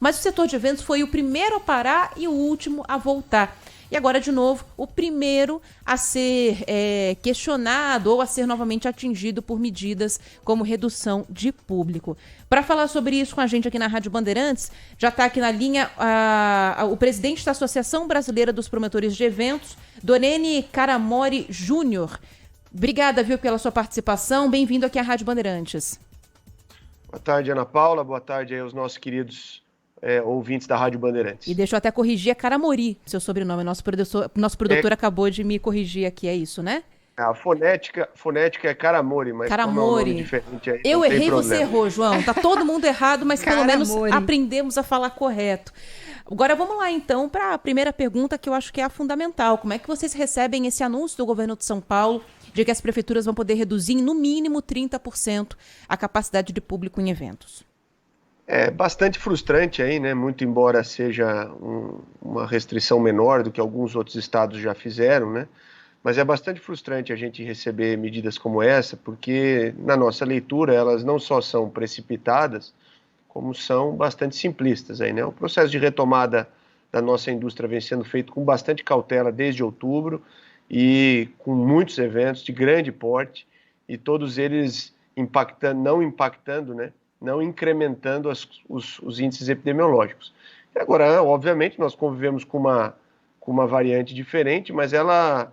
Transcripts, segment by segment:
Mas o setor de eventos foi o primeiro a parar e o último a voltar. E agora, de novo, o primeiro a ser questionado ou a ser novamente atingido por medidas como redução de público. Para falar sobre isso com a gente aqui na Rádio Bandeirantes, já está aqui na linha o presidente da Associação Brasileira dos Promotores de Eventos, Donene Caramori Júnior. Obrigada, viu, pela sua participação. Bem-vindo aqui à Rádio Bandeirantes. Boa tarde, Ana Paula. Boa tarde aí aos nossos queridos ouvintes da Rádio Bandeirantes. E deixa eu até corrigir, é Caramori, seu sobrenome. Nosso produtor acabou de me corrigir aqui, é isso, né? A fonética é Caramori, mas Caramori. como é um nome diferente aí, eu não errei, tem problema. você errou, João. Tá todo mundo errado, mas pelo menos aprendemos a falar correto. Agora vamos lá então para a primeira pergunta, que eu acho que é a fundamental. Como é que vocês recebem esse anúncio do governo de São Paulo de que as prefeituras vão poder reduzir em no mínimo 30% a capacidade de público em eventos? É bastante frustrante aí, né? Muito embora seja uma restrição menor do que alguns outros estados já fizeram, né? Mas é bastante frustrante a gente receber medidas como essa, porque na nossa leitura elas não só são precipitadas, como são bastante simplistas aí, né? O processo de retomada da nossa indústria vem sendo feito com bastante cautela desde outubro e com muitos eventos de grande porte e todos eles não incrementando os índices epidemiológicos. E agora, obviamente, nós convivemos com uma variante diferente, mas ela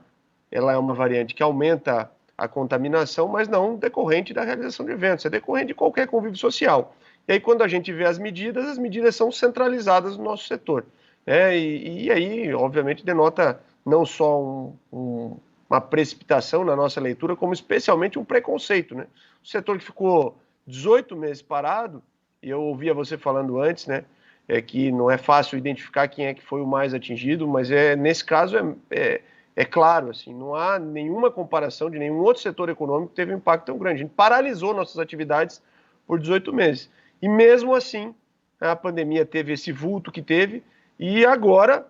é uma variante que aumenta a contaminação, mas não decorrente da realização de eventos, é decorrente de qualquer convívio social. E aí, quando a gente vê as medidas são centralizadas no nosso setor, né? E aí, obviamente, denota não só uma precipitação na nossa leitura, como especialmente um preconceito, né? O setor que ficou 18 meses parado, e eu ouvia você falando antes, né, que não é fácil identificar quem é que foi o mais atingido, mas nesse caso é claro, assim, não há nenhuma comparação de nenhum outro setor econômico que teve um impacto tão grande. A gente paralisou nossas atividades por 18 meses. E mesmo assim, a pandemia teve esse vulto que teve, e agora,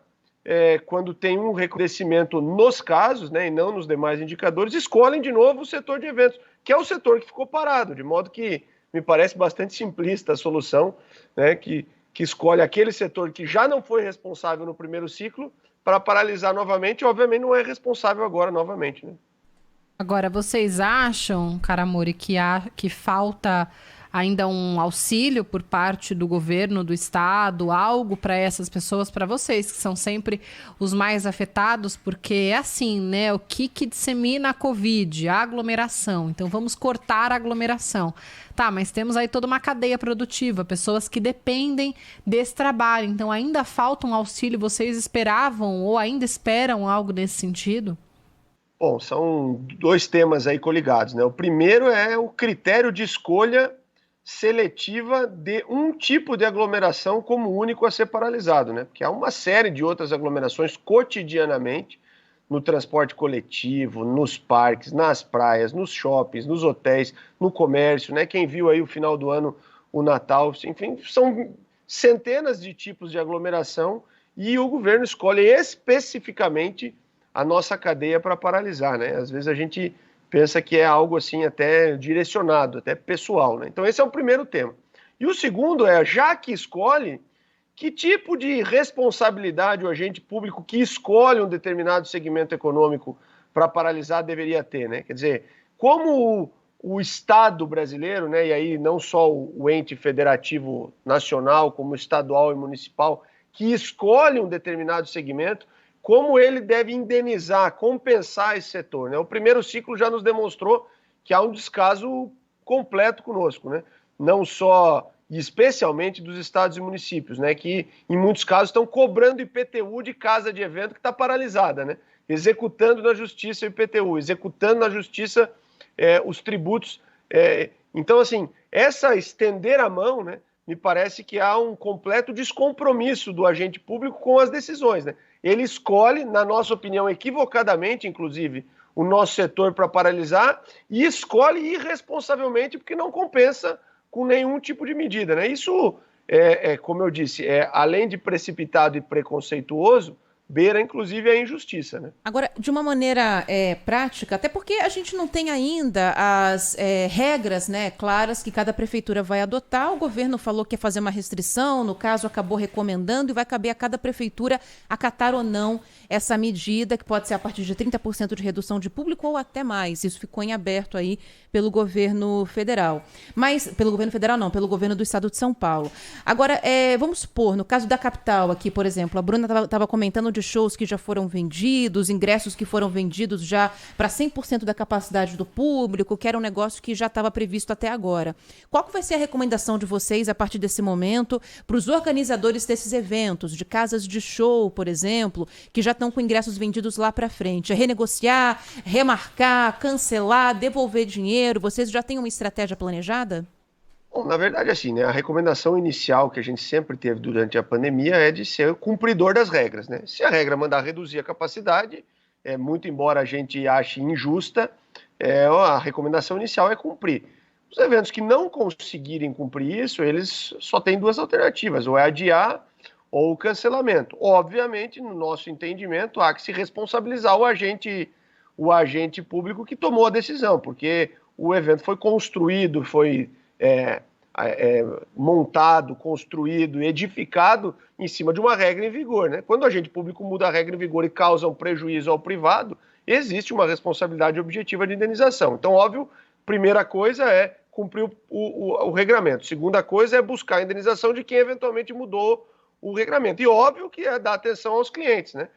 quando tem um recrudescimento nos casos, né, e não nos demais indicadores, escolhem de novo o setor de eventos, que é o setor que ficou parado, de modo que me parece bastante simplista a solução, né, que escolhe aquele setor que já não foi responsável no primeiro ciclo para paralisar novamente, e obviamente não é responsável agora novamente, né? Agora, vocês acham, Caramori, que falta ainda um auxílio por parte do governo, do estado, algo para essas pessoas, para vocês, que são sempre os mais afetados, porque é assim, né? O que dissemina a Covid? A aglomeração. Então, vamos cortar a aglomeração. Tá, mas temos aí toda uma cadeia produtiva, pessoas que dependem desse trabalho. Então, ainda falta um auxílio. Vocês esperavam ou ainda esperam algo nesse sentido? Bom, são dois temas aí coligados, né? O primeiro é o critério de escolha seletiva de um tipo de aglomeração como único a ser paralisado, né? Porque há uma série de outras aglomerações cotidianamente no transporte coletivo, nos parques, nas praias, nos shoppings, nos hotéis, no comércio, né? Quem viu aí o final do ano, o Natal, enfim, são centenas de tipos de aglomeração e o governo escolhe especificamente a nossa cadeia para paralisar, né? Às vezes a gente pensa que é algo assim até direcionado, até pessoal, né? Então esse é o primeiro tema. E o segundo é, já que escolhe, que tipo de responsabilidade o agente público que escolhe um determinado segmento econômico para paralisar deveria ter, né? Quer dizer, como o Estado brasileiro, né, e aí não só o ente federativo nacional, como estadual e municipal, que escolhe um determinado segmento, como ele deve indenizar, compensar esse setor, né? O primeiro ciclo já nos demonstrou que há um descaso completo conosco, né? Não só e especialmente dos estados e municípios, né? Que em muitos casos estão cobrando IPTU de casa de evento que está paralisada, né? Executando na justiça o IPTU, executando na justiça os tributos. Então, assim, essa estender a mão, né? Me parece que há um completo descompromisso do agente público com as decisões, né? Ele escolhe, na nossa opinião, equivocadamente, inclusive, o nosso setor para paralisar e escolhe irresponsavelmente porque não compensa com nenhum tipo de medida, né? Isso, como eu disse, além de precipitado e preconceituoso, beira, inclusive, a injustiça, né? Agora, de uma maneira prática, até porque a gente não tem ainda as regras, né, claras que cada prefeitura vai adotar. O governo falou que ia fazer uma restrição, no caso acabou recomendando, e vai caber a cada prefeitura acatar ou não essa medida, que pode ser a partir de 30% de redução de público ou até mais. Isso ficou em aberto aí pelo governo federal. Mas, pelo governo federal não, pelo governo do estado de São Paulo. Agora, vamos supor, no caso da capital aqui, por exemplo, a Bruna estava comentando de shows que já foram vendidos, ingressos que foram vendidos já para 100% da capacidade do público, que era um negócio que já estava previsto até agora. Qual que vai ser a recomendação de vocês a partir desse momento para os organizadores desses eventos, de casas de show, por exemplo, que já estão com ingressos vendidos lá para frente? É renegociar, remarcar, cancelar, devolver dinheiro? Vocês já têm uma estratégia planejada? Bom, na verdade, assim, né, a recomendação inicial que a gente sempre teve durante a pandemia é de ser cumpridor das regras, né? Se a regra mandar reduzir a capacidade, muito embora a gente ache injusta, a recomendação inicial é cumprir. Os eventos que não conseguirem cumprir isso, eles só têm duas alternativas, ou é adiar ou o cancelamento. Obviamente, no nosso entendimento, há que se responsabilizar o agente público que tomou a decisão, porque o evento foi construído, foi montado, construído, edificado em cima de uma regra em vigor, né? Quando o agente público muda a regra em vigor e causa um prejuízo ao privado, existe uma responsabilidade objetiva de indenização. Então, óbvio, primeira coisa é cumprir o regramento. Segunda coisa é buscar a indenização de quem eventualmente mudou o regramento. E óbvio que é dar atenção aos clientes, né?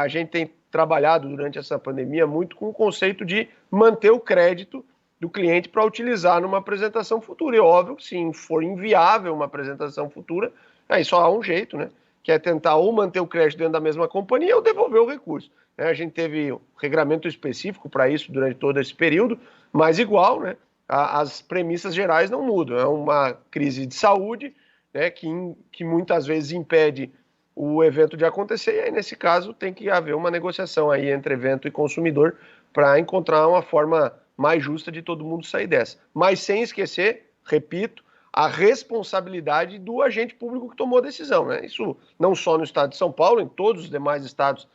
A gente tem trabalhado durante essa pandemia muito com o conceito de manter o crédito do cliente para utilizar numa apresentação futura. E óbvio que se for inviável uma apresentação futura, aí só há um jeito, né? Que é tentar ou manter o crédito dentro da mesma companhia ou devolver o recurso. A gente teve um regramento específico para isso durante todo esse período, mas igual, né? As premissas gerais não mudam. É uma crise de saúde, né, que muitas vezes impede o evento de acontecer, e aí, nesse caso, tem que haver uma negociação aí entre evento e consumidor para encontrar uma forma mais justa de todo mundo sair dessa. Mas sem esquecer, repito, a responsabilidade do agente público que tomou a decisão, né? Isso não só no estado de São Paulo, em todos os demais estados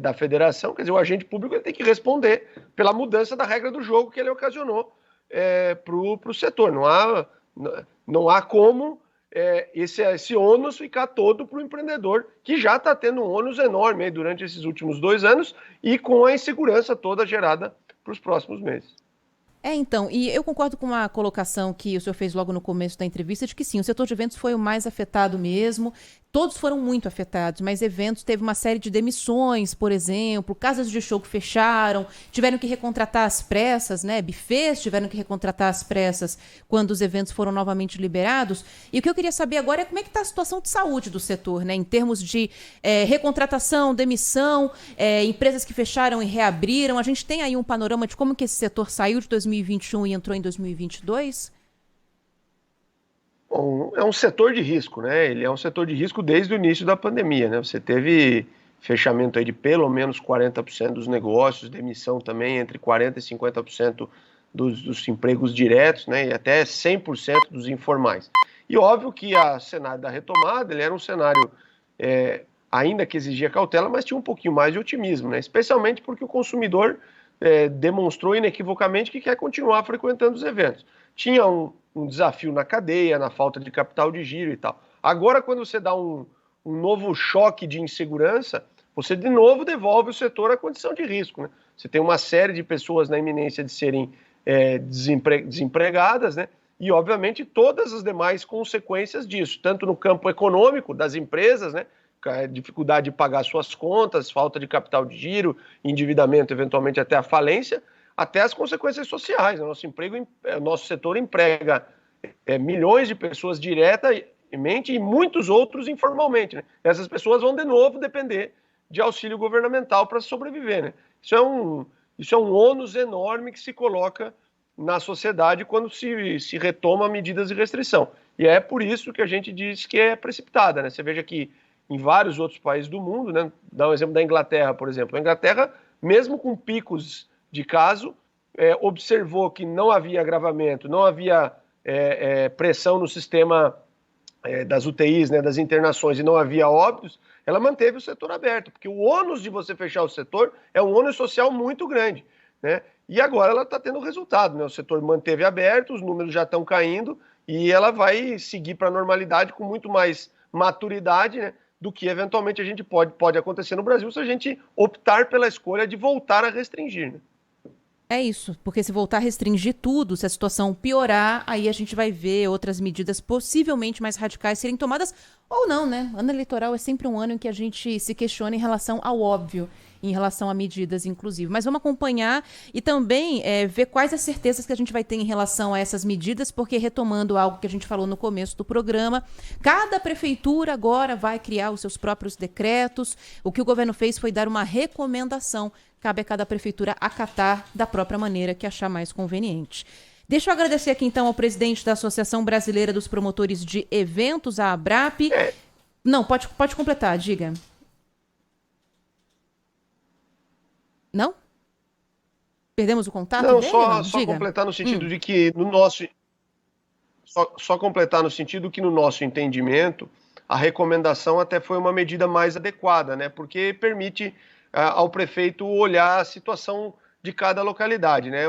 da federação. Quer dizer, o agente público ele tem que responder pela mudança da regra do jogo que ele ocasionou para o setor. Não há como esse ônus ficar todo para o empreendedor, que já está tendo um ônus enorme aí durante esses últimos 2 anos e com a insegurança toda gerada para os próximos meses. Então, e eu concordo com a colocação que o senhor fez logo no começo da entrevista, de que sim, o setor de eventos foi o mais afetado mesmo. Todos foram muito afetados, mas eventos teve uma série de demissões, por exemplo, casas de show que fecharam, tiveram que recontratar às pressas, né? Buffets tiveram que recontratar às pressas quando os eventos foram novamente liberados. E o que eu queria saber agora é como é que está a situação de saúde do setor, né? Em termos de recontratação, demissão, empresas que fecharam e reabriram. A gente tem aí um panorama de como que esse setor saiu de 2021 e entrou em 2022? Bom, é um setor de risco, né? Ele é um setor de risco desde o início da pandemia, né? Você teve fechamento aí de pelo menos 40% dos negócios, demissão também entre 40% e 50% dos empregos diretos, né? E até 100% dos informais. E óbvio que o cenário da retomada, ele era um cenário ainda que exigia cautela, mas tinha um pouquinho mais de otimismo, né? Especialmente porque o consumidor demonstrou inequivocamente que quer continuar frequentando os eventos. Tinha um desafio na cadeia, na falta de capital de giro e tal. Agora, quando você dá um novo choque de insegurança, você de novo devolve o setor à condição de risco, né? Você tem uma série de pessoas na iminência de serem desempregadas, né? E, obviamente, todas as demais consequências disso, tanto no campo econômico das empresas, né? Dificuldade de pagar suas contas, falta de capital de giro, endividamento, eventualmente até a falência, até as consequências sociais. O nosso setor emprega milhões de pessoas diretamente e muitos outros informalmente, né? Essas pessoas vão de novo depender de auxílio governamental para sobreviver, né? Isso é um ônus enorme que se coloca na sociedade quando se retoma medidas de restrição. E é por isso que a gente diz que é precipitada, né? Você veja que em vários outros países do mundo, né? Dá um exemplo da Inglaterra, por exemplo. A Inglaterra, mesmo com picos de caso, observou que não havia agravamento, não havia pressão no sistema das UTIs, né, das internações, e não havia óbitos, ela manteve o setor aberto, porque o ônus de você fechar o setor é um ônus social muito grande, né? E agora ela está tendo resultado, né? O setor manteve aberto, os números já estão caindo e ela vai seguir para a normalidade com muito mais maturidade, né, do que eventualmente a gente pode acontecer no Brasil se a gente optar pela escolha de voltar a restringir, né? É isso, porque se voltar a restringir tudo, se a situação piorar, aí a gente vai ver outras medidas possivelmente mais radicais serem tomadas, ou não, né? Ano eleitoral é sempre um ano em que a gente se questiona em relação ao óbvio, em relação a medidas, inclusive. Mas vamos acompanhar e também ver quais as certezas que a gente vai ter em relação a essas medidas, porque retomando algo que a gente falou no começo do programa, cada prefeitura agora vai criar os seus próprios decretos. O que o governo fez foi dar uma recomendação. Cabe a cada prefeitura acatar da própria maneira que achar mais conveniente. Deixa eu agradecer aqui, então, ao presidente da Associação Brasileira dos Promotores de Eventos, a ABRAP. Não, pode completar, diga. Não? Perdemos o contato Não, dele? só completar no sentido de que no nosso... Só completar no sentido que no nosso entendimento, a recomendação até foi uma medida mais adequada, né? Porque permite ao prefeito olhar a situação de cada localidade, né?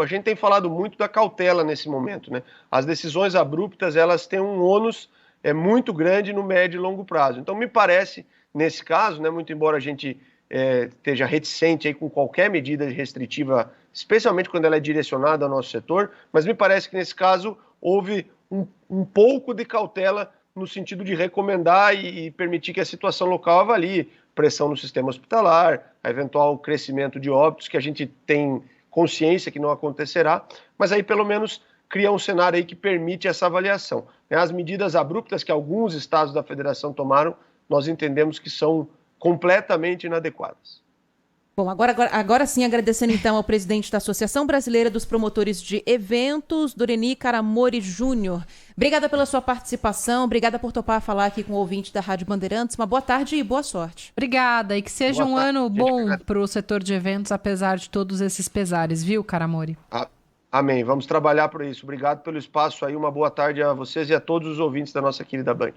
A gente tem falado muito da cautela nesse momento, né? As decisões abruptas, elas têm um ônus muito grande no médio e longo prazo. Então, me parece, nesse caso, né, muito embora a gente esteja reticente aí com qualquer medida restritiva, especialmente quando ela é direcionada ao nosso setor, mas me parece que nesse caso houve um pouco de cautela no sentido de recomendar e permitir que a situação local avalie pressão no sistema hospitalar, a eventual crescimento de óbitos, que a gente tem consciência que não acontecerá, mas aí pelo menos cria um cenário aí que permite essa avaliação. As medidas abruptas que alguns estados da federação tomaram, nós entendemos que são completamente inadequadas. Bom, agora sim, agradecendo então ao presidente da Associação Brasileira dos Promotores de Eventos, Doreni Caramori Júnior. Obrigada pela sua participação, obrigada por topar falar aqui com o ouvinte da Rádio Bandeirantes. Uma boa tarde e boa sorte. Obrigada, e que seja um ano bom para o setor de eventos, apesar de todos esses pesares, viu, Caramori? Amém, vamos trabalhar por isso. Obrigado pelo espaço aí, uma boa tarde a vocês e a todos os ouvintes da nossa querida Band.